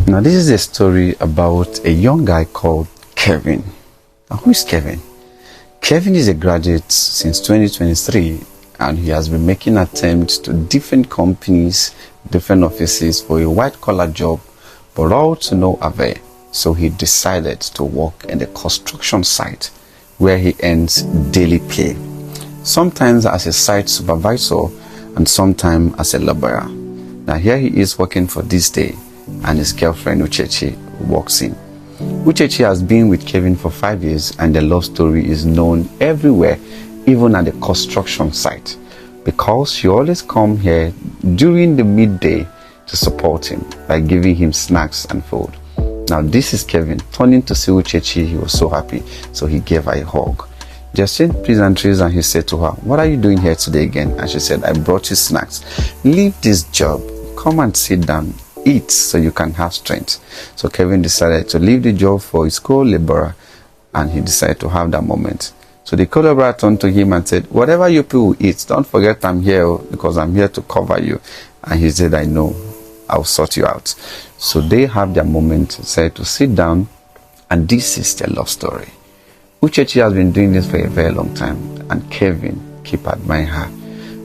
Now, this is a story about a young guy called Kevin. Now, who is Kevin? Kevin is a graduate since 2023, and he has been making attempts to different companies, different offices for a white-collar job, but all to no avail. So he decided to work in the construction site where he earns daily pay, sometimes as a site supervisor and sometimes as a laborer. Now here he is working for this day, and his girlfriend Uchi walks in. Uchi has been with Kevin for 5 years, and the love story is known everywhere, even at the construction site, because she always comes here during the midday to support him by giving him snacks and food. Now this is Kevin turning to see Uchi. He was so happy, so he gave her a hug. They exchanged pleasantries, and he said to her, "What are you doing here today again?" And she said, "I brought you snacks. Leave this job, come and sit down, eat so you can have strength." So Kevin decided to leave the job for his co-laborer, and he decided to have that moment. So the co-laborer turned to him and said, "Whatever you people eat, don't forget I'm here, because I'm here to cover you." And he said, "I know, I'll sort you out." So they have their moment, said to sit down, and this is their love story. Uchi has been doing this for a very long time, and Kevin keep admiring her.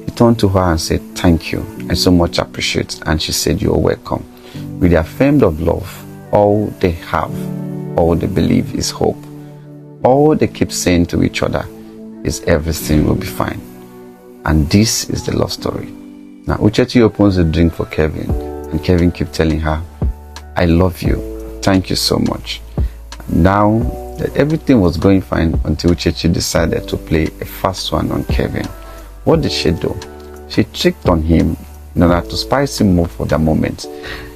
He turned to her and said, "Thank you, I so much appreciate." And she said, "You're welcome." With their flame of love, all they have, all they believe is hope. All they keep saying to each other is everything will be fine. And this is the love story. Now Uchi opens the drink for Kevin, and Kevin keeps telling her, "I love you, thank you so much." Now that everything was going fine until Uchi decided to play a fast one on Kevin. What did she do? She tricked on him in order to spice him more for the moment.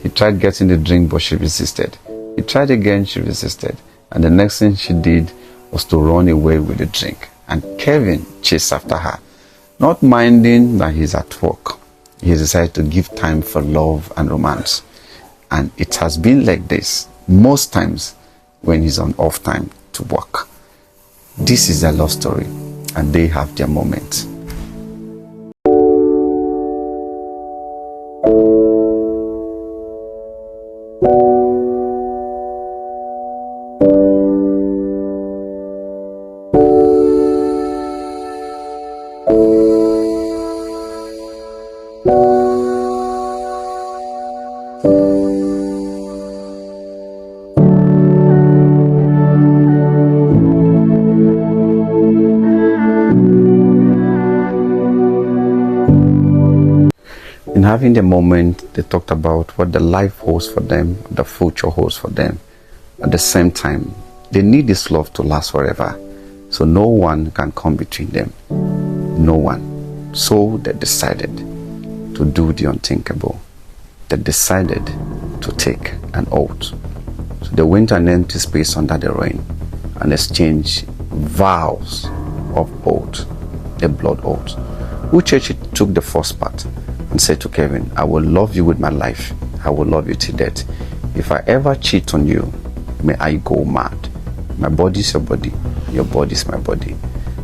He tried getting the drink, but she resisted. He tried again, she resisted. And the next thing she did was to run away with the drink. And Kevin chased after her, not minding that he's at work. He decided to give time for love and romance. And it has been like this most times when he's on off time to work. This is their love story, and they have their moment. In having the moment, they talked about what the life holds for them, the future holds for them. At the same time, they need this love to last forever, so no one can come between them. No one. So they decided to do the unthinkable. They decided to take an oath. So they went to an empty space under the rain and exchanged vows of oath, a blood oath. Uchi took the first part and said to Kevin, "I will love you with my life. I will love you till death. If I ever cheat on you, may I go mad. My body is your body, your body is my body."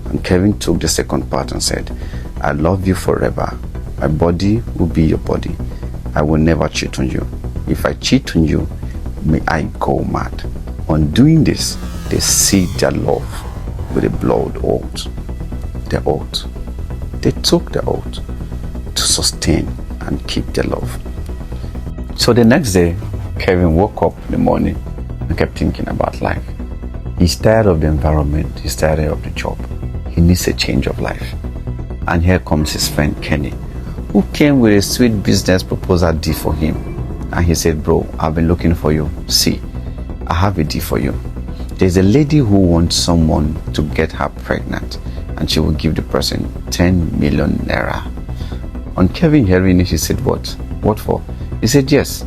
And Kevin took the second part and said, "I love you forever. My body will be your body. I will never cheat on you. If I cheat on you, may I go mad." On doing this, they sealed their love with a blood oath. The oath. They took the oath to sustain and keep their love. So the next day, Kevin woke up in the morning and kept thinking about life. He's tired of the environment, he's tired of the job. He needs a change of life. And here comes his friend Kenny, who came with a sweet business proposal deal for him. And he said, "Bro, I've been looking for you. See, I have a deal for you. There's a lady who wants someone to get her pregnant, and she will give the person 10 million naira. On Kevin hearing it, he said, "What? What for?" He said, "Yes."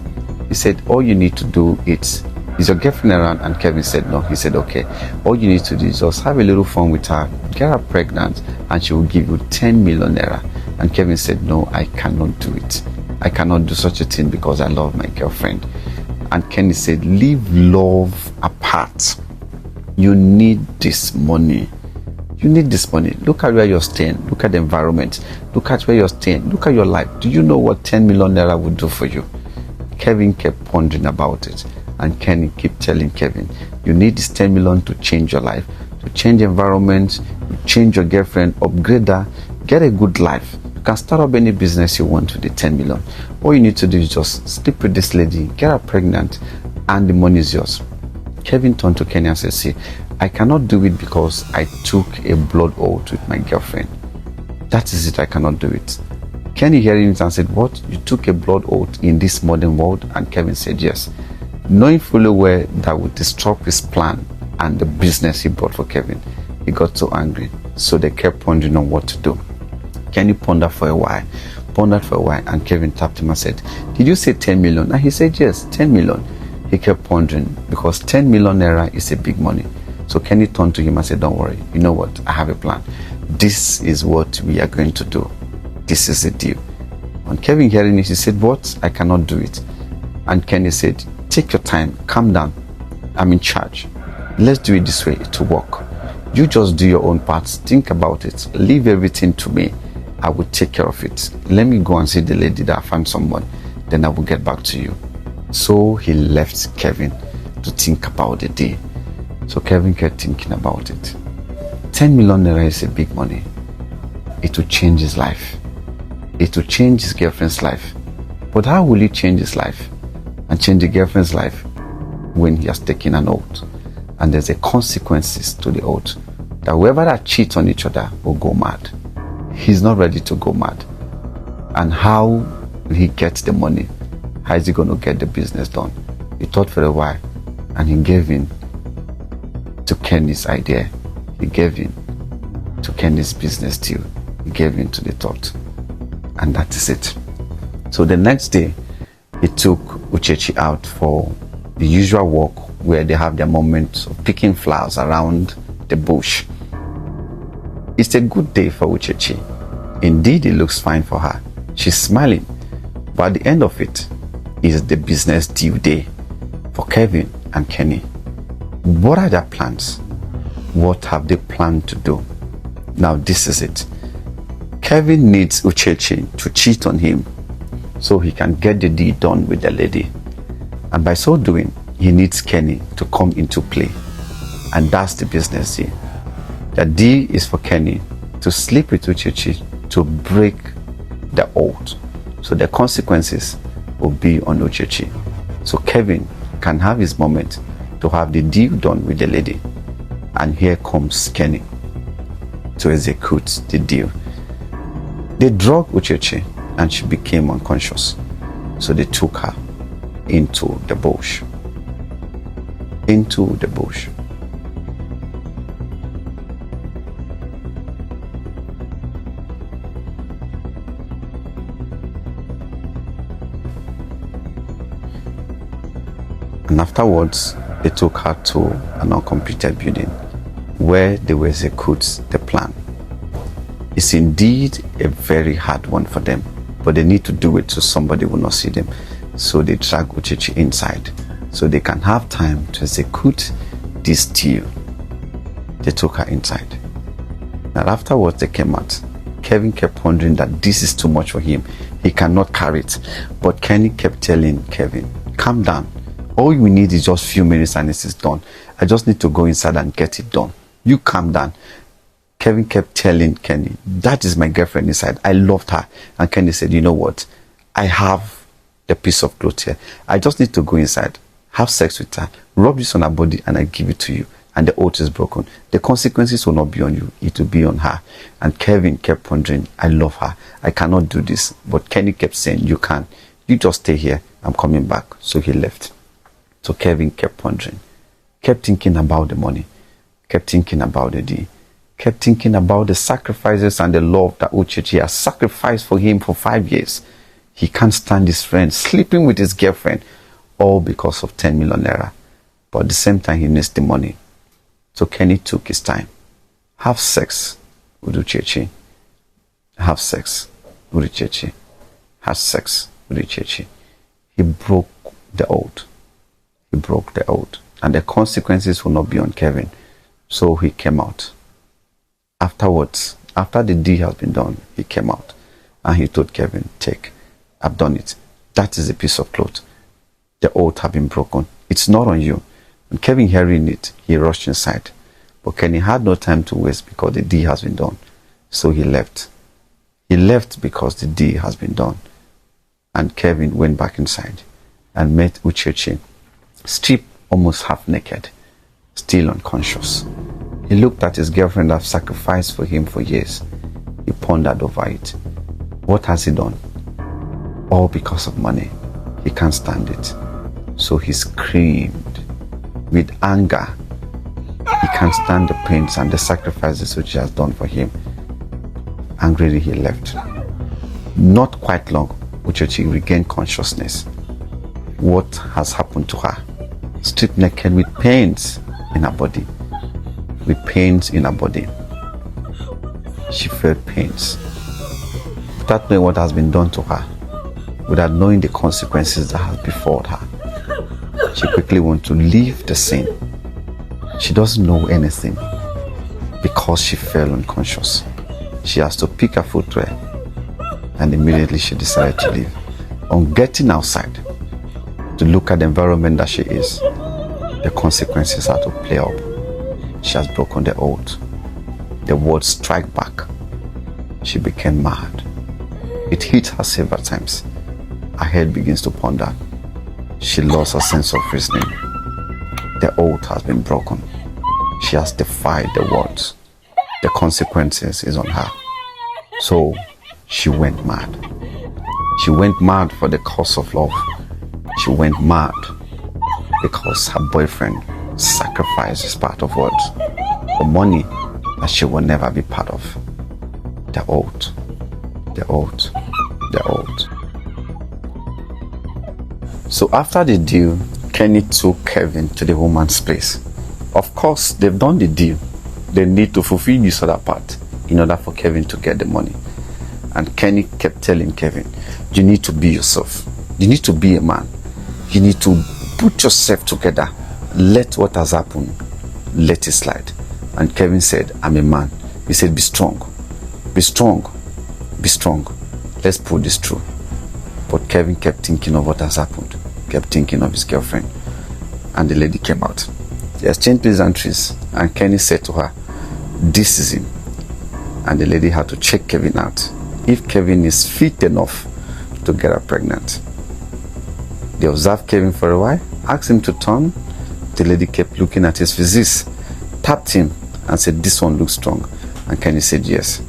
He said, "All you need to do is your girlfriend around?" And Kevin said, "No." He said, "Okay, all you need to do is just have a little fun with her, get her pregnant, and she will give you 10 million naira. And Kevin said, "No, I cannot do it. I cannot do such a thing because I love my girlfriend." And Kenny said, "Leave love apart. You need this money. You need this money. Look at where you're staying. Look at the environment. Look at where you're staying. Look at your life. Do you know what 10 million naira would do for you?" Kevin kept pondering about it, and Kenny kept telling Kevin, you need this 10 million to change your life, to change environment, to change your girlfriend, upgrade her, get a good life. You can start up any business you want with the 10 million. All you need to do is just sleep with this lady, get her pregnant, and the money is yours. Kevin turned to Kenny and said, see, I cannot do it because I took a blood oath with my girlfriend. That is it, I cannot do it. Kenny hearing it and said, what? You took a blood oath in this modern world? And Kevin said, yes. Knowing fully well that would disrupt his plan and the business he brought for Kevin, he got so angry. So they kept pondering on what to do. Kenny pondered for a while, and Kevin tapped him and said, did you say 10 million? And he said, yes, 10 million. He kept pondering because 10 million naira is a big money. So Kenny turned to him and said, don't worry, you know what? I have a plan. This is what we are going to do. This is the deal. When Kevin hearing it, he said, what? I cannot do it. And Kenny said, take your time, calm down. I'm in charge. Let's do it this way, it will work. You just do your own parts, think about it, leave everything to me. I will take care of it. Let me go and see the lady that I found someone, then I will get back to you. So he left Kevin to think about the deal. So Kevin kept thinking about it. 10 million naira is a big money. It will change his life. It will change his girlfriend's life. But how will he change his life and change the girlfriend's life when he has taken an oath? And there's a consequences to the oath that whoever that cheats on each other will go mad. He's not ready to go mad. And how will he get the money? How is he going to get the business done? He thought for a while and he gave in to Kenny's idea. He gave in to Kenny's business deal. He gave in to the thought. And that is it. So the next day, he took Uchi out for the usual walk where they have their moments of picking flowers around the bush. It's a good day for Uchi. Indeed, it looks fine for her. She's smiling. But at the end of it is the business due day for Kevin and Kenny. What are their plans? What have they planned to do? Now this is it. Kevin needs Uchi to cheat on him so he can get the deal done with the lady. And by so doing, he needs Kenny to come into play. And that's the business deal. The deal is for Kenny to sleep with Uchi to break the oath. So the consequences will be on Uchi. So Kevin can have his moment to have the deal done with the lady. And here comes Kenny to execute the deal. They drugged Uchi and she became unconscious. So they took her into the bush. Into the bush. And afterwards, they took her to an uncompleted building where they will execute the plan. It's indeed a very hard one for them, but they need to do it so somebody will not see them. So they drag Uchi inside so they can have time to execute this deal. They took her inside. Now afterwards they came out. Kevin kept wondering that this is too much for him. He cannot carry it. But Kenny kept telling Kevin, calm down. All we need is just a few minutes and it is done. I just need to go inside and get it done. You calm down. Kevin kept telling Kenny, that is my girlfriend inside. I loved her. And Kenny said, you know what? I have the piece of cloth here. I just need to go inside, have sex with her, rub this on her body, and I give it to you. And the oath is broken. The consequences will not be on you. It will be on her. And Kevin kept wondering, I love her. I cannot do this. But Kenny kept saying, you can. You just stay here. I'm coming back. So he left. So Kevin kept wondering, kept thinking about the money, kept thinking about the deal, kept thinking about the sacrifices and the love that Uchi has sacrificed for him for 5 years. He can't stand his friend sleeping with his girlfriend, all because of 10 million naira. But at the same time, he needs the money. So Kenny took his time. Have sex with Uchi. Have sex with Uchi. Have sex with Uchi. He broke the oath. He broke the oath. And the consequences will not be on Kevin. So he came out. Afterwards, after the deal has been done, he came out. And he told Kevin, take, I've done it. That is a piece of cloth. The oath had been broken. It's not on you. And Kevin, hearing it, he rushed inside. But Kenny had no time to waste because the deed has been done. So he left. He left because the deed has been done. And Kevin went back inside and met Uchi, stripped almost half naked, still unconscious. He looked at his girlfriend that had sacrificed for him for years. He pondered over it. What has he done? All because of money. He can't stand it. So he screamed with anger. He can't stand the pains and the sacrifices which he has done for him. Angrily, he left. Not quite long, Uchi regained consciousness. What has happened to her? Stripped naked with pains in her body. With pains in her body. She felt pains. Without knowing what has been done to her, without knowing the consequences that have befallen her, she quickly wants to leave the scene. She doesn't know anything because she fell unconscious. She has to pick her footwear, and immediately she decided to leave. On getting outside to look at the environment that she is, the consequences are to play up. She has broken the oath. The words strike back. She became mad. It hit her several times. Her head begins to ponder. She lost her sense of reasoning. The oath has been broken. She has defied the words. The consequences is on her. So she went mad. She went mad for the cause of love. She went mad because her boyfriend sacrificed his part of words for money that she will never be part of. The oath. The oath. The oath. So after the deal, Kenny took Kevin to the woman's place. Of course, they've done the deal. They need to fulfill this other part in order for Kevin to get the money. And Kenny kept telling Kevin, you need to be yourself. You need to be a man. You need to put yourself together. Let what has happened, let it slide. And Kevin said, I'm a man. He said, be strong. Be strong. Be strong. Let's put this through. But Kevin kept thinking of what has happened. Kept thinking of his girlfriend. And the lady came out. They exchanged pleasantries. And Kenny said to her, this is him. And the lady had to check Kevin out. If Kevin is fit enough to get her pregnant. They observed Kevin for a while. Asked him to turn. The lady kept looking at his physique. Tapped him and said, this one looks strong. And Kenny said yes.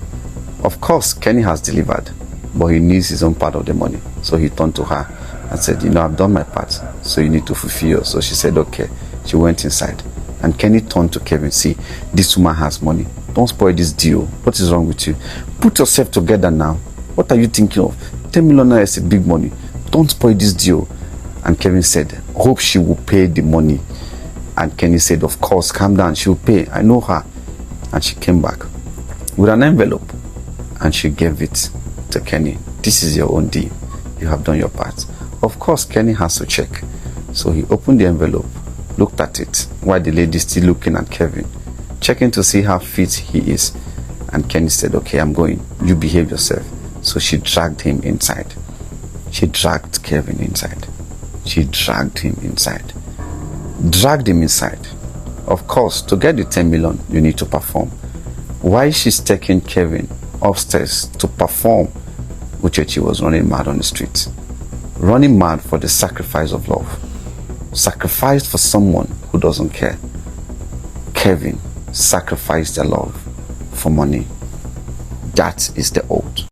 Of course, Kenny has delivered. But he needs his own part of the money. So he turned to her and said, I've done my part. So you need to fulfill yours. So she said, okay. She went inside. And Kenny turned to Kevin. See, this woman has money. Don't spoil this deal. What is wrong with you? Put yourself together now. What are you thinking of? 10 million naira is a big money. Don't spoil this deal. And Kevin said, hope she will pay the money. And Kenny said, of course, calm down. She will pay. I know her. And she came back with an envelope. And she gave it to Kenny. This is your own deal. You have done your part. Of course, Kenny has to check. So he opened the envelope, looked at it, while the lady is still looking at Kevin, checking to see how fit he is. And Kenny said, okay, I'm going. You behave yourself. So she dragged him inside. She dragged Kevin inside. She dragged him inside. Dragged him inside. Of course, to get the 10 million, you need to perform. While she's taking Kevin upstairs to perform, Uchi was running mad on the street. Running mad for the sacrifice of love. Sacrificed for someone who doesn't care. Kevin sacrificed their love for money. That is the oath.